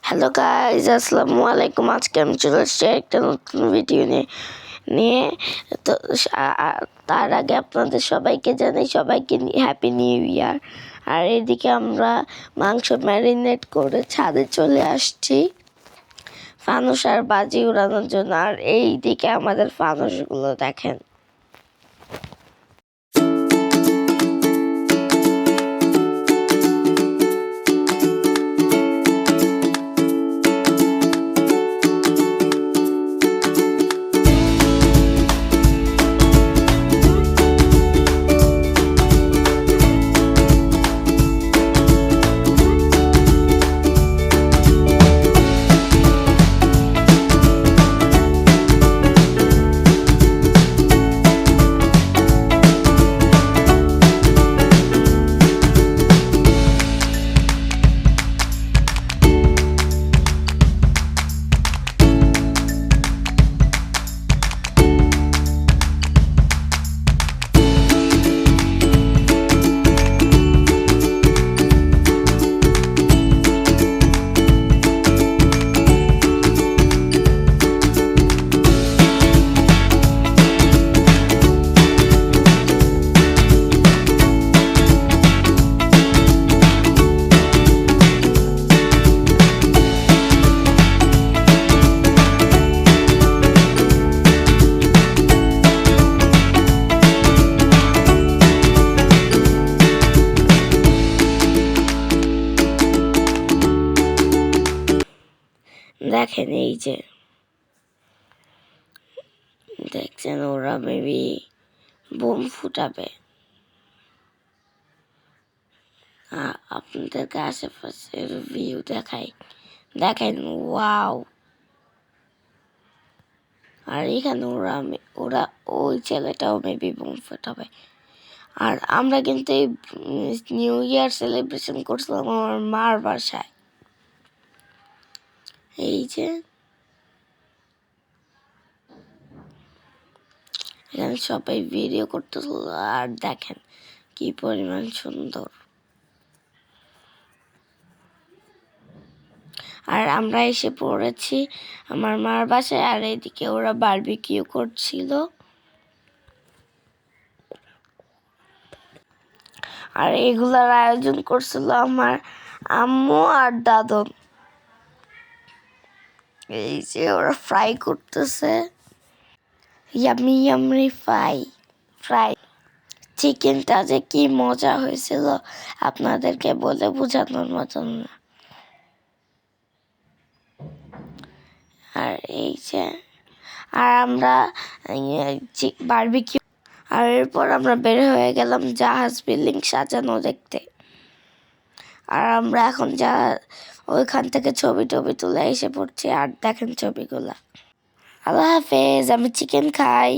Hello guys, আসসালামু আলাইকুম। আজকে আমি চলে এসেছি একটা নতুন ভিডিও নিয়ে তো তার আগে আপনাদের সবাইকে জানাই, সবাইকে হ্যাপি নিউ ইয়ার। আর এদিকে আমরা মাংস ম্যারিনেট করে ছাদে চলে আসছি ফানুস আর বাজি উড়ানোর জন্য। আর এই দিকে আমাদের ফানুসগুলো দেখেন। দেখেন, এই যে দেখছেন, ওরা মেবি বোম ফুটাবে। আপনাদেরকে আশেপাশের ভিউ দেখাই, দেখেন, ওয়াও। আর এখানে ওরা ওই ছেলেটাও মেবি বোম ফুটাবে। আর আমরা কিন্তু এই নিউ ইয়ার সেলিব্রেশন করছিলাম আমার মার বাসায়। এই যে এখানে সবাই ভিডিও করতেছিল, আর দেখেন কি পরিমাণ সুন্দর। আর আমরা এসে পড়েছি আমার মার বাসায়। আর এদিকে ওরা বারবিকিউ করছিল। আর এগুলার আয়োজন করছিল আমার আম্মু আর দাদু। এই যে ওরা ফ্রাই করতেছে, ইয়ামি ইয়ামি ফ্রাই চিকেনটা যে কি মজা হয়েছিল আপনাদেরকে বলে বোঝানোর মতন না। আর এই যে আর আমরা বারবিকিউ, আর এরপর আমরা বের হয়ে গেলাম জাহাজ বিল্ডিং সাজানো দেখতে। আর আমরা এখন ওইখান থেকে ছবি টবি তুলে এসে পড়ছি। আর দেখেন ছবিগুলা। আল্লাহ হাফেজ, আমি চিকেন খাই।